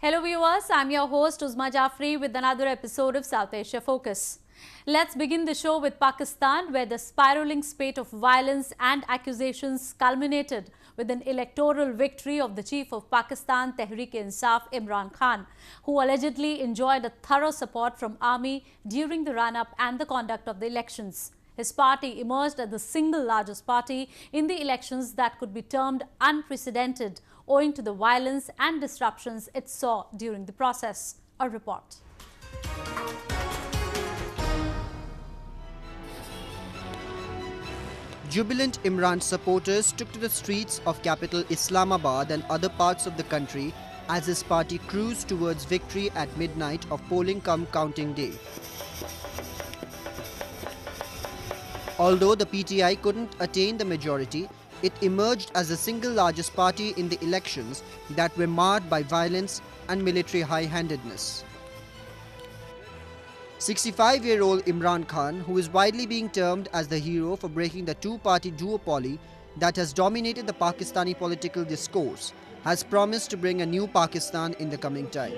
Hello viewers, I'm your host Uzma Jafri with another episode of South Asia Focus. Let's begin the show with Pakistan, where the spiraling spate of violence and accusations culminated with an electoral victory of the chief of Pakistan Tehreek-e-Insaaf Imran Khan, who allegedly enjoyed a thorough support from army during the run-up and the conduct of the elections. His party emerged as the single largest party in the elections that could be termed unprecedented, owing to the violence and disruptions it saw during the process. A report. Jubilant Imran supporters took to the streets of capital Islamabad and other parts of the country as his party cruised towards victory at midnight of polling-cum-counting day. Although the PTI couldn't attain the majority, it emerged as the single largest party in the elections that were marred by violence and military high-handedness. 65-year-old Imran Khan, who is widely being termed as the hero for breaking the two-party duopoly that has dominated the Pakistani political discourse, has promised to bring a new Pakistan in the coming time.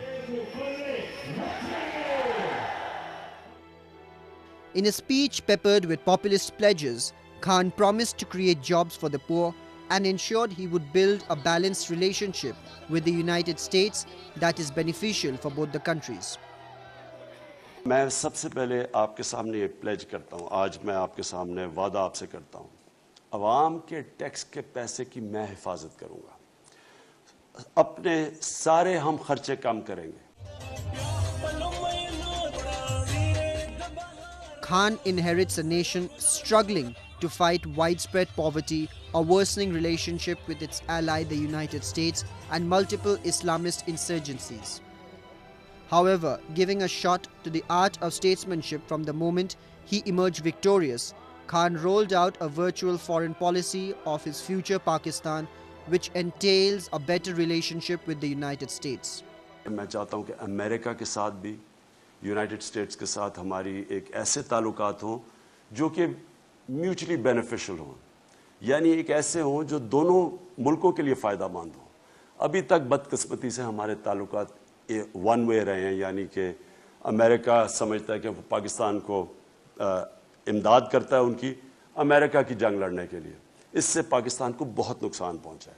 In a speech peppered with populist pledges, Khan promised to create jobs for the poor and ensured he would build a balanced relationship with the United States that is beneficial for both the countries. मैं सबसे पहले आपके सामने ये pledge करता हूँ, आज मैं आपके सामने वादा आपसे करता हूँ, अवाम के टैक्स के पैसे की मैं हिफाजत करूँगा, अपने सारे हम खर्चे कम करेंगे. Khan inherits a nation struggling to fight widespread poverty, a worsening relationship with its ally the United States, and multiple Islamist insurgencies. However, giving a shot to the art of statesmanship from the moment he emerged victorious, Khan rolled out a virtual foreign policy of his future Pakistan, which entails a better relationship with the United States. मैं चाहता हूँ कि America के साथ भी, United states के साथ हमारी एक ऐसे ताल्लुकात हों जो कि म्यूचुअली बेनिफिशियल हों, यानी एक ऐसे हों जो दोनों मुल्कों के लिए फ़ायदामंद हों. अभी तक बदकिस्मती से हमारे ताल्लुकात वन वे रहे हैं, यानी कि अमेरिका समझता है कि वो पाकिस्तान को इमदाद करता है उनकी अमेरिका की जंग लड़ने के लिए. इससे पाकिस्तान को बहुत नुकसान पहुंचा है.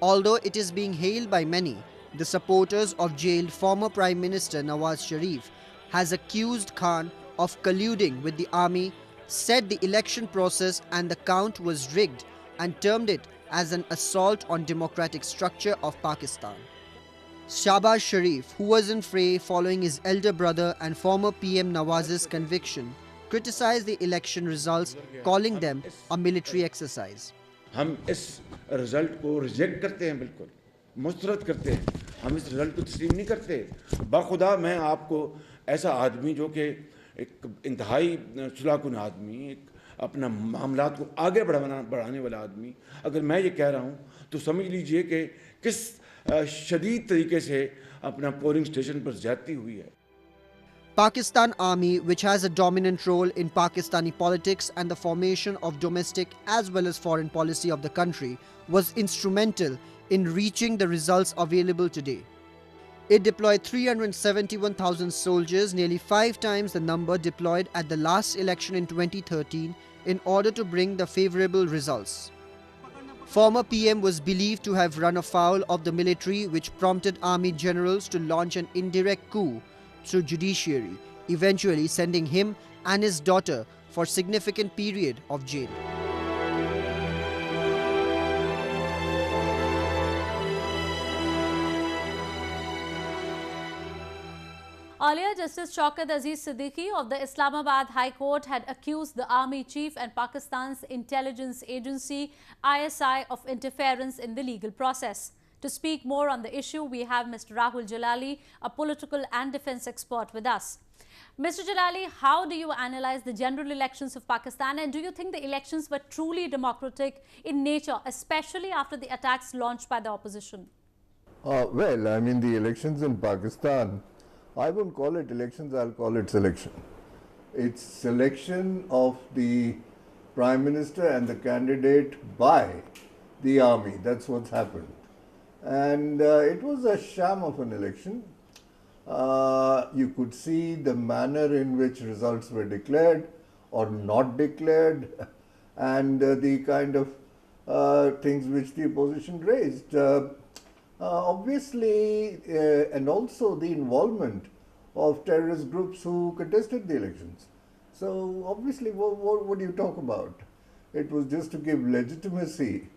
Although it is being hailed by many, the supporters of jailed former Prime Minister Nawaz Sharif has accused Khan of colluding with the army, said the election process and the count was rigged, and termed it as an assault on democratic structure of Pakistan. Shahbaz Sharif, who was in fray following his elder brother and former PM Nawaz's conviction, criticized the election results, calling them a military exercise. हम इस result को reject करते हैं, बिल्कुल मुस्तरद करते हैं. हम इस रिजल्ट को तस्लीम नहीं करते. बाखुदा मैं आपको ऐसा आदमी जो कि एक इंतहाई सुलहकुन आदमी, एक अपना मामलात को आगे बढ़ाने वाला आदमी, अगर मैं ये कह रहा हूँ तो समझ लीजिए कि किस शदीद तरीके से अपना पोलिंग स्टेशन पर ज्यादती हुई है. Pakistan Army, which has a dominant role in Pakistani politics and the formation of domestic as well as foreign policy of the country, was instrumental in reaching the results available today. It deployed 371,000 soldiers, nearly 5 times the number deployed at the last election in 2013, in order to bring the favorable results. Former PM was believed to have run afoul of the military, which prompted army generals to launch an indirect coup through judiciary, eventually sending him and his daughter for a significant period of jail. Earlier, Justice Shaukat Aziz Siddiqui of the Islamabad High Court had accused the army chief and Pakistan's intelligence agency ISI of interference in the legal process. To speak more on the issue, we have Mr. Rahul Jalali, a political and defense expert, with us. Mr. Jalali, how do you analyze the general elections of Pakistan, and do you think the elections were truly democratic in nature, especially after the attacks launched by the opposition? Well, I mean, the elections in Pakistan, I won't call it elections, I'll call it selection. It's selection of the Prime Minister and the candidate by the army. That's what's happened. and it was a sham of an election. You could see the manner in which results were declared or not declared, and the kind of things which the opposition raised. Obviously, and also the involvement of terrorist groups who contested the elections. So obviously, what do you talk about? It was just to give legitimacy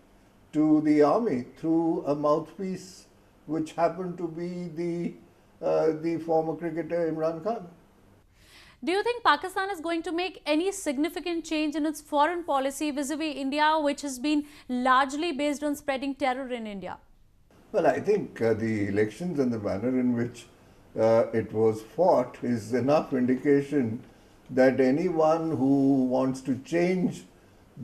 to the army through a mouthpiece which happened to be the former cricketer Imran Khan. Do you think Pakistan is going to make any significant change in its foreign policy vis-a-vis India, which has been largely based on spreading terror in India? Well, I think the elections and the manner in which it was fought is enough indication that anyone who wants to change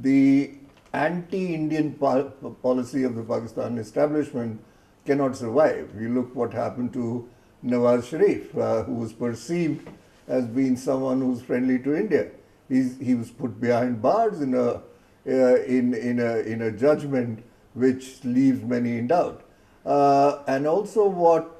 the anti-Indian policy of the Pakistan establishment cannot survive. You look what happened to Nawaz Sharif, who was perceived as being someone who's friendly to India. He was put behind bars in a judgment which leaves many in doubt. And also what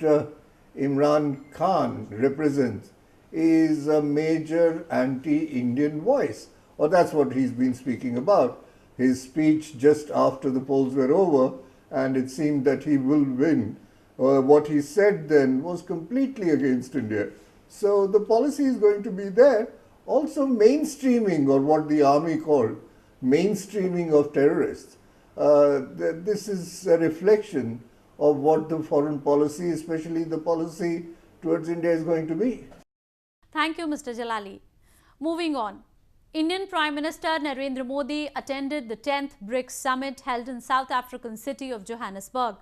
Imran Khan represents is a major anti-Indian voice, or that's what he's been speaking about. His speech just after the polls were over, and it seemed that he will win. What he said then was completely against India. So the policy is going to be there. Also mainstreaming, or what the army called mainstreaming of terrorists. This is a reflection of what the foreign policy, especially the policy towards India, is going to be. Thank you, Mr. Jalali. Moving on. Indian Prime Minister Narendra Modi attended the 10th BRICS summit held in South African city of Johannesburg.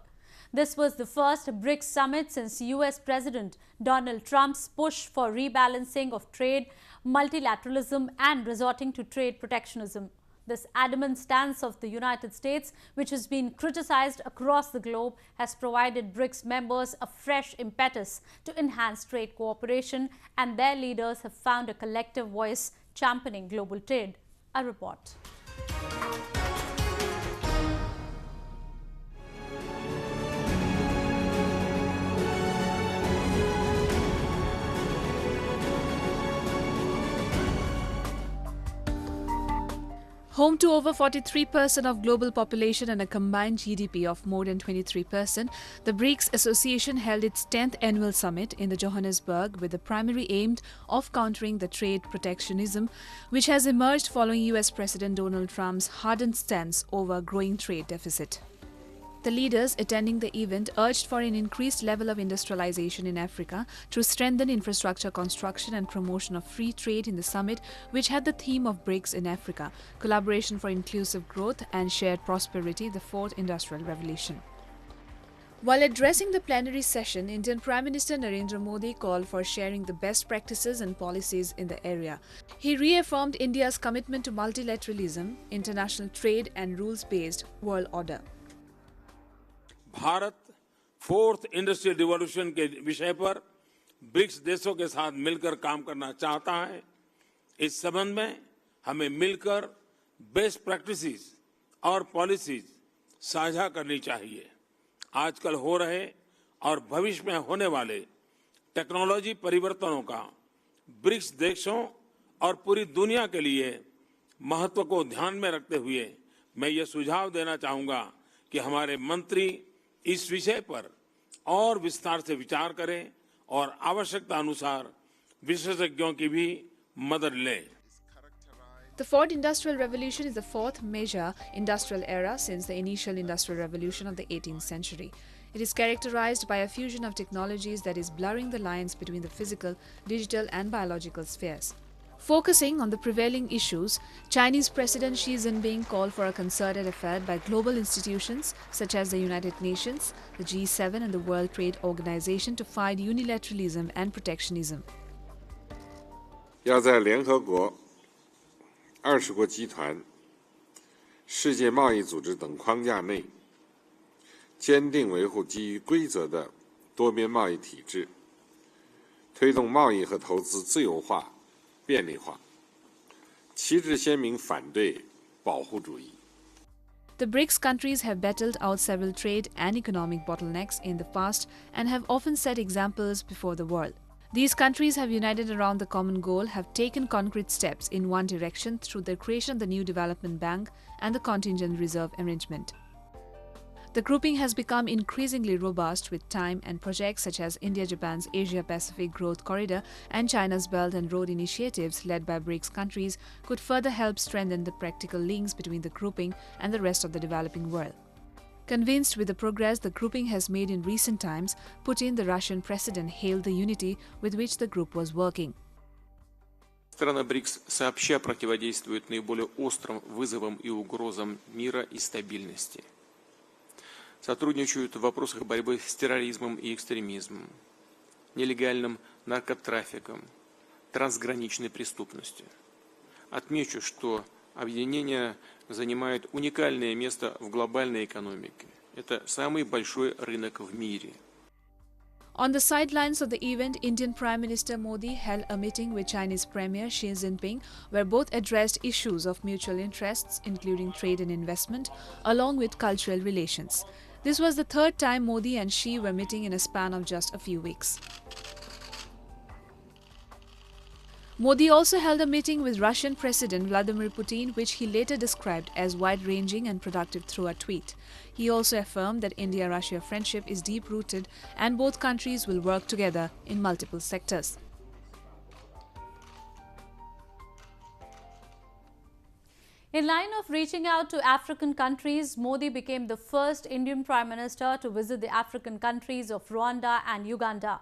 This was the first BRICS summit since US President Donald Trump's push for rebalancing of trade, multilateralism and resorting to trade protectionism. This adamant stance of the United States, which has been criticized across the globe, has provided BRICS members a fresh impetus to enhance trade cooperation, and their leaders have found a collective voice championing global trade. A report. Home to over 43% of global population and a combined GDP of more than 23%, the BRICS Association held its 10th annual summit in the Johannesburg with the primary aim of countering the trade protectionism which has emerged following US President Donald Trump's hardened stance over growing trade deficit. The leaders attending the event urged for an increased level of industrialization in Africa to strengthen infrastructure construction and promotion of free trade in the summit, which had the theme of BRICS in Africa, collaboration for inclusive growth and shared prosperity, the fourth industrial revolution. While addressing the plenary session, Indian Prime Minister Narendra Modi called for sharing the best practices and policies in the area. He reaffirmed India's commitment to multilateralism, international trade and rules-based world order. Bharat fourth industrial revolution के विषय पर BRICS देशों के साथ मिलकर काम करना चाहता है। इस संबंध में हमें मिलकर बेस्ट प्रैक्टिसेस और पॉलिसीज साझा करनी चाहिए। आजकल हो रहे और भविष्य में होने वाले टेक्नोलॉजी परिवर्तनों का ब्रिक्स देशों और पूरी दुनिया के लिए महत्व को ध्यान में रखते हुए मैं ये सुझाव देना चाहूँगा कि हमारे मंत्री इस विषय पर और विस्तार से विचार करें और आवश्यकता अनुसार विशेषज्ञों की भी मदद लें। The fourth industrial revolution is the fourth major industrial era since the initial industrial revolution of the 18th century. It is characterized by a fusion of technologies that is blurring the lines between the physical, digital and biological spheres. Focusing on the prevailing issues, Chinese President Xi Jinping called for a concerted effort by global institutions such as the United Nations, the G7 and the World Trade Organization to fight unilateralism and protectionism. 要在联合国、20国集团、世界贸易组织等框架内，坚定维护基于规则的多边贸易体制，推动贸易和投资自由化、便利化，旗帜鲜明反对保护主义。The BRICS countries have battled out several trade and economic bottlenecks in the past and have often set examples before the world. These countries have united around the common goal, have taken concrete steps in one direction through the creation of the new development bank and the contingent reserve arrangement. The grouping has become increasingly robust with time, and projects such as India-Japan's Asia-Pacific Growth Corridor and China's Belt and Road initiatives led by BRICS countries could further help strengthen the practical links between the grouping and the rest of the developing world. Convinced with the progress the grouping has made in recent times, Putin, the Russian president, hailed the unity with which the group was working. Страны БРИКС сообща противодействуют наиболее острым вызовам и угрозам мира и стабильности. Сотрудничают в вопросах борьбы с терроризмом и экстремизмом, нелегальным наркотрафиком, трансграничной преступностью. Отмечу, что объединение занимает уникальное место в глобальной экономике. Это самый большой рынок в мире. On the sidelines of the event, Indian Prime Minister Modi held a meeting with Chinese Premier Xi Jinping, where both addressed issues of mutual interests, including trade and investment, along with cultural relations. This was the third time Modi and Xi were meeting in a span of just a few weeks. Modi also held a meeting with Russian President Vladimir Putin, which he later described as wide-ranging and productive through a tweet. He also affirmed that India-Russia friendship is deep-rooted and both countries will work together in multiple sectors. In line of reaching out to African countries, Modi became the first Indian Prime Minister to visit the African countries of Rwanda and Uganda.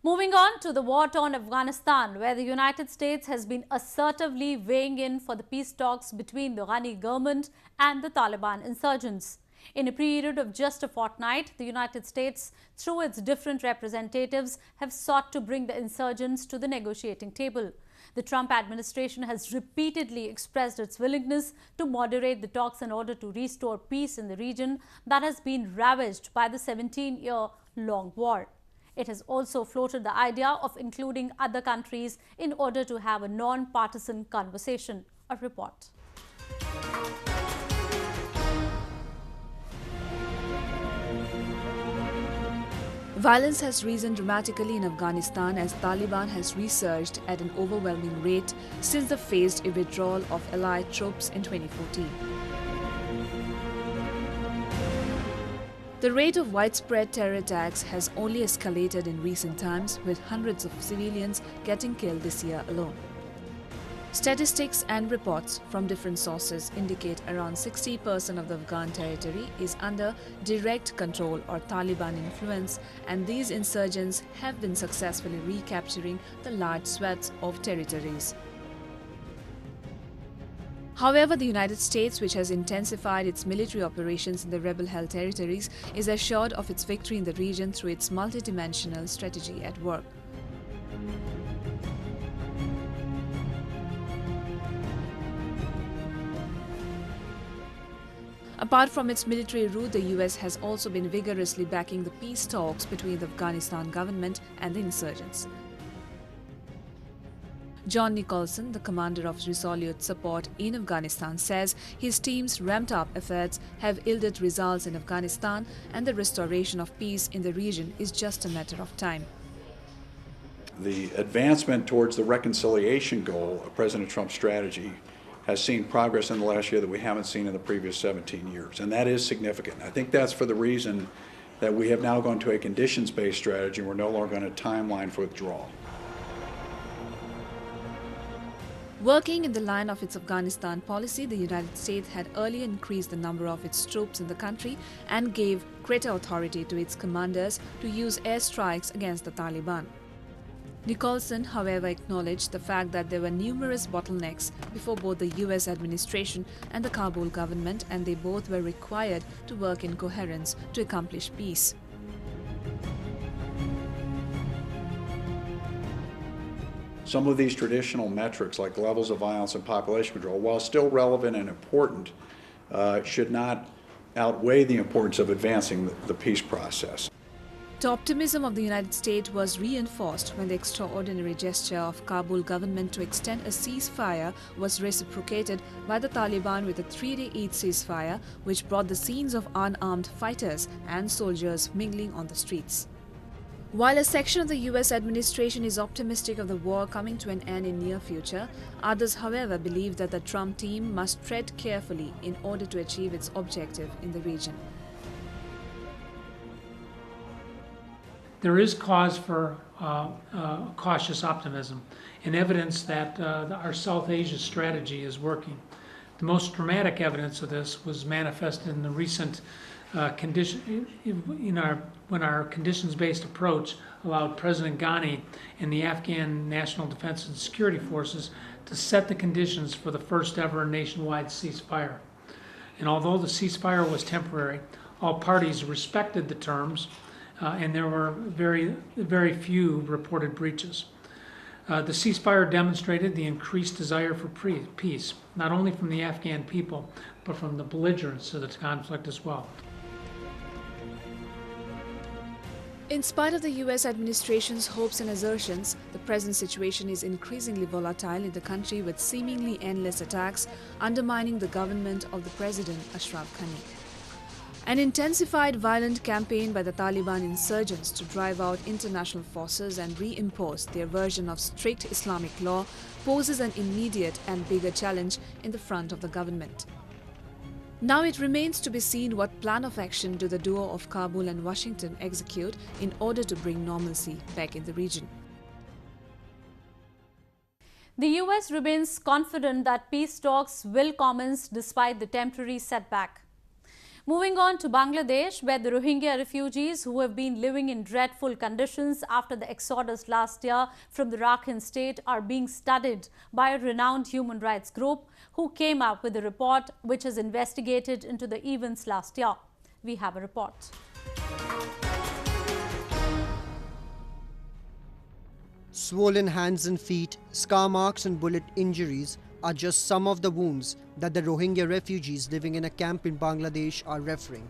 Moving on to the war-torn Afghanistan, where the United States has been assertively weighing in for the peace talks between the Ghani-government and the Taliban insurgents. In a period of just a fortnight, the United States, through its different representatives, have sought to bring the insurgents to the negotiating table. The Trump administration has repeatedly expressed its willingness to moderate the talks in order to restore peace in the region that has been ravaged by the 17-year-long war. It has also floated the idea of including other countries in order to have a non-partisan conversation. A report. Violence has risen dramatically in Afghanistan as Taliban has resurged at an overwhelming rate since the phased withdrawal of allied troops in 2014. The rate of widespread terror attacks has only escalated in recent times, with hundreds of civilians getting killed this year alone. Statistics and reports from different sources indicate around 60% of the Afghan territory is under direct control or Taliban influence, and these insurgents have been successfully recapturing the large swaths of territories. However, the United States, which has intensified its military operations in the rebel-held territories, is assured of its victory in the region through its multidimensional strategy at work. Apart from its military route, the US has also been vigorously backing the peace talks between the Afghanistan government and the insurgents. John Nicholson, the commander of Resolute Support in Afghanistan, says his team's ramped-up efforts have yielded results in Afghanistan and the restoration of peace in the region is just a matter of time. The advancement towards the reconciliation goal of President Trump's strategy has seen progress in the last year that we haven't seen in the previous 17 years, and that is significant. I think that's for the reason that we have now gone to a conditions-based strategy and we're no longer on a timeline for withdrawal. Working in the line of its Afghanistan policy, the United States had earlier increased the number of its troops in the country and gave greater authority to its commanders to use airstrikes against the Taliban. Nicholson, however, acknowledged the fact that there were numerous bottlenecks before both the US administration and the Kabul government, and they both were required to work in coherence to accomplish peace. Some of these traditional metrics, like levels of violence and population control, while still relevant and important, should not outweigh the importance of advancing the peace process. The optimism of the United States was reinforced when the extraordinary gesture of Kabul government to extend a ceasefire was reciprocated by the Taliban with a 3-day Eid ceasefire, which brought the scenes of unarmed fighters and soldiers mingling on the streets. While a section of the US administration is optimistic of the war coming to an end in near future, others, however, believe that the Trump team must tread carefully in order to achieve its objective in the region. There is cause for cautious optimism and evidence that our South Asia strategy is working. The most dramatic evidence of this was manifested in the recent when our conditions-based approach allowed President Ghani and the Afghan National Defense and Security Forces to set the conditions for the first ever nationwide ceasefire. And although the ceasefire was temporary, all parties respected the terms, and there were very few reported breaches. The ceasefire demonstrated the increased desire for peace, not only from the Afghan people, but from the belligerents of the conflict as well. In spite of the US administration's hopes and assertions, the present situation is increasingly volatile in the country, with seemingly endless attacks undermining the government of the President Ashraf Ghani. An intensified violent campaign by the Taliban insurgents to drive out international forces and reimpose their version of strict Islamic law poses an immediate and bigger challenge in the front of the government. Now it remains to be seen what plan of action do the duo of Kabul and Washington execute in order to bring normalcy back in the region. The US remains confident that peace talks will commence despite the temporary setback. Moving on to Bangladesh, where the Rohingya refugees who have been living in dreadful conditions after the exodus last year from the Rakhine state are being studied by a renowned human rights group who came up with a report which has investigated into the events last year. We have a report. Swollen hands and feet, scar marks and bullet injuries are just some of the wounds that the Rohingya refugees living in a camp in Bangladesh are referring.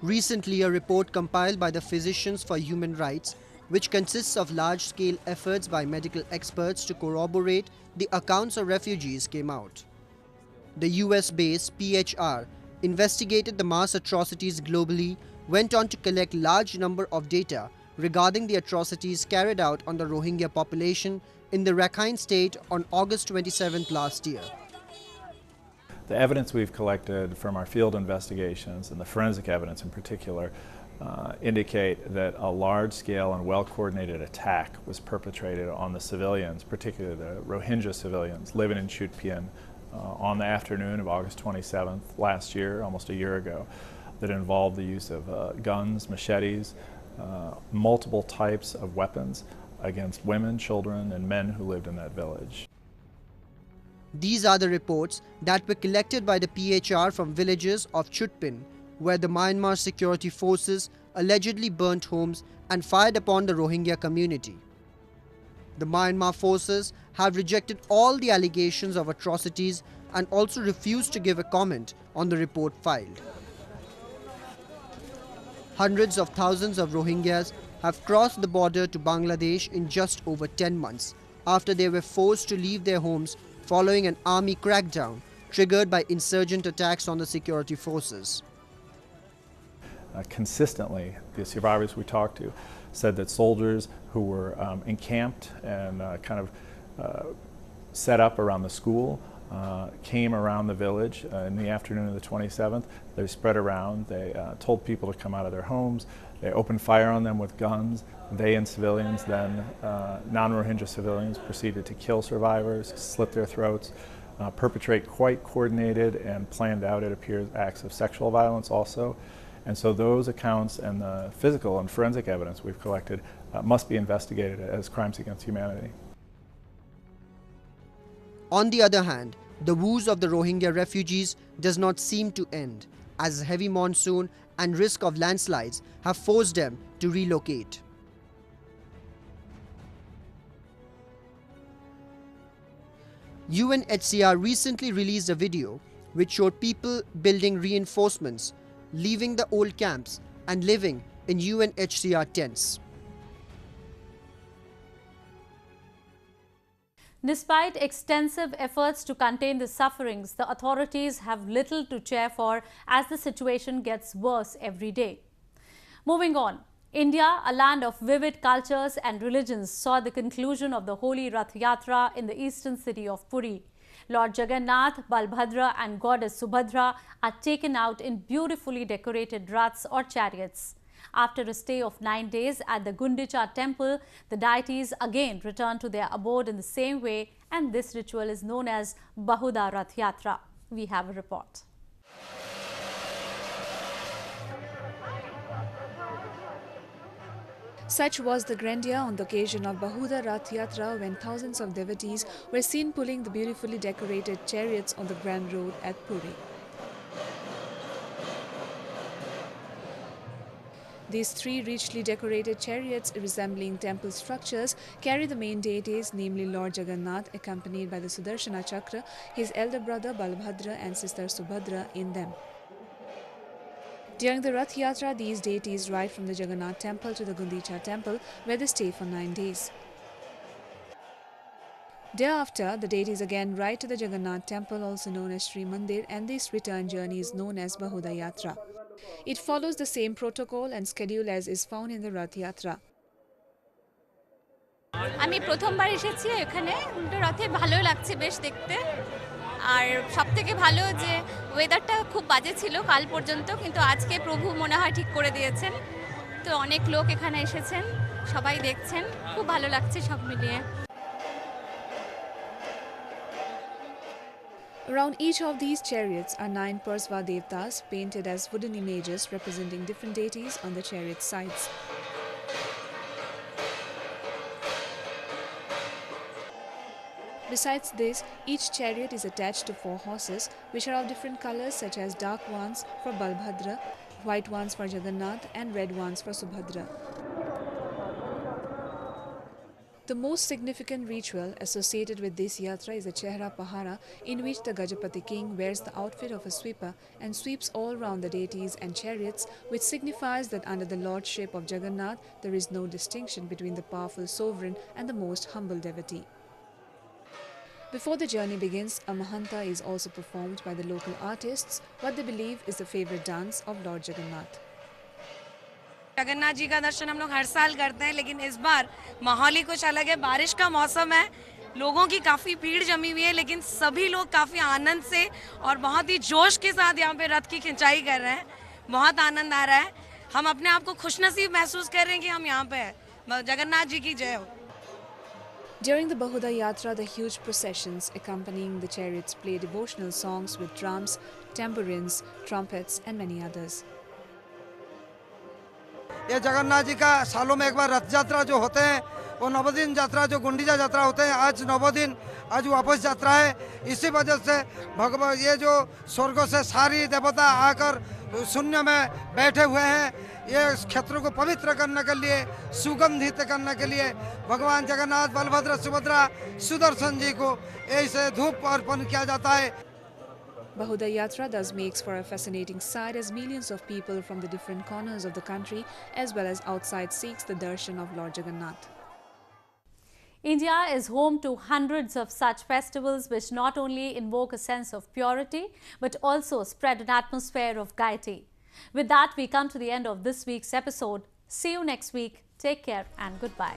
Recently, a report compiled by the Physicians for Human Rights, which consists of large-scale efforts by medical experts to corroborate the accounts of refugees, came out. The US-based PHR investigated the mass atrocities globally, went on to collect large number of data regarding the atrocities carried out on the Rohingya population in the Rakhine state on August 27th last year. The evidence we've collected from our field investigations, and the forensic evidence in particular, indicate that a large-scale and well-coordinated attack was perpetrated on the civilians, particularly the Rohingya civilians living in Chutpien on the afternoon of August 27th last year, almost a year ago, that involved the use of guns, machetes, multiple types of weapons against women, children, and men who lived in that village. These are the reports that were collected by the PHR from villages of Chutpin, where the Myanmar security forces allegedly burnt homes and fired upon the Rohingya community. The Myanmar forces have rejected all the allegations of atrocities and also refused to give a comment on the report filed. Hundreds of thousands of Rohingyas have crossed the border to Bangladesh in just over 10 months after they were forced to leave their homes following an army crackdown triggered by insurgent attacks on the security forces. Consistently, the survivors we talked to said that soldiers who were encamped and set up around the school came around the village in the afternoon of the 27th. They spread around. They told people to come out of their homes. They opened fire on them with guns. They and civilians, then non-Rohingya civilians, proceeded to kill survivors, slit their throats, perpetrate quite coordinated and planned out, it appears, acts of sexual violence also. And so those accounts and the physical and forensic evidence we've collected must be investigated as crimes against humanity. On the other hand, the woes of the Rohingya refugees does not seem to end, as heavy monsoon and risk of landslides have forced them to relocate. UNHCR recently released a video which showed people building reinforcements, leaving the old camps and living in UNHCR tents. Despite extensive efforts to contain the sufferings, the authorities have little to cheer for as the situation gets worse every day. Moving on, India, a land of vivid cultures and religions, saw the conclusion of the holy Rath Yatra in the eastern city of Puri. Lord Jagannath, Balbhadra and Goddess Subhadra are taken out in beautifully decorated raths or chariots. After a stay of 9 days at the Gundicha temple, the deities again return to their abode in the same way, and this ritual is known as Bahuda Rath Yatra. We have a report. Such was the grandeur on the occasion of Bahuda Rath Yatra when thousands of devotees were seen pulling the beautifully decorated chariots on the grand road at Puri. These three richly decorated chariots resembling temple structures carry the main deities, namely Lord Jagannath, accompanied by the Sudarshana Chakra, his elder brother Balbhadra and sister Subhadra in them. During the Rath Yatra, these deities ride from the Jagannath temple to the Gundicha temple, where they stay for 9 days. Thereafter, the deities again ride to the Jagannath temple, also known as Sri Mandir, and this return journey is known as Bahuda Yatra. It follows the same protocol and schedule as is found in the Rath Yatra. আমি প্রথমবার এসেছি এখানে উল্টো রথে ভালো লাগছে বেশ দেখতে আর সবথেকে ভালো যে ওয়েদারটা খুব বাজে ছিল কাল পর্যন্ত কিন্তু আজকে প্রভু মনে হয় ঠিক করে দিয়েছেন তো অনেক লোক এখানে এসেছেন সবাই দেখছেন খুব ভালো লাগছে সব মিলিয়ে Around each of these chariots are 9 Parsva Devtas painted as wooden images representing different deities on the chariot sides. Besides this, each chariot is attached to 4 horses, which are of different colors such as dark ones for Balbhadra, white ones for Jagannath and red ones for Subhadra. The most significant ritual associated with this yatra is the Chehra Pahara, in which the Gajapati king wears the outfit of a sweeper and sweeps all round the deities and chariots, which signifies that under the lordship of Jagannath there is no distinction between the powerful sovereign and the most humble devotee. Before the journey begins, a Mahanta is also performed by the local artists, what they believe is the favorite dance of Lord Jagannath. Jagannath ji का दर्शन हम लोग हर साल करते हैं लेकिन इस बार माहौल ही कुछ अलग है बारिश का मौसम है लोगों की काफ़ी भीड़ जमी हुई है लेकिन सभी लोग काफ़ी आनंद से और बहुत ही जोश के साथ यहाँ पे रथ की खिंचाई कर रहे हैं बहुत आनंद आ रहा है हम अपने आप को खुशनसीब महसूस कर रहे हैं कि हम यहाँ पे हैं जगन्नाथ जी की जय हो During the Bahuda Yatra, the huge processions accompanying the chariots play devotional songs with drums, tambourines, trumpets and many others. ये जगन्नाथ जी का सालों में एक बार रथ यात्रा जो होते हैं वो नवदिन यात्रा जो गुंडीचा यात्रा होते हैं आज 9 दिन आज वापस यात्रा है इसी वजह से भगवान ये जो स्वर्ग से सारी देवता आकर शून्य में बैठे हुए हैं ये क्षेत्र को पवित्र करने के लिए सुगंधित करने के लिए भगवान जगन्नाथ बलभद्र सुभद्रा सुदर्शन जी को ऐसे धूप अर्पण किया जाता है Bahuda Yatra thus makes for a fascinating sight as millions of people from the different corners of the country as well as outside seeks the darshan of Lord Jagannath. India is home to hundreds of such festivals which not only invoke a sense of purity but also spread an atmosphere of gaiety. With that, we come to the end of this week's episode. See you next week. Take care and goodbye.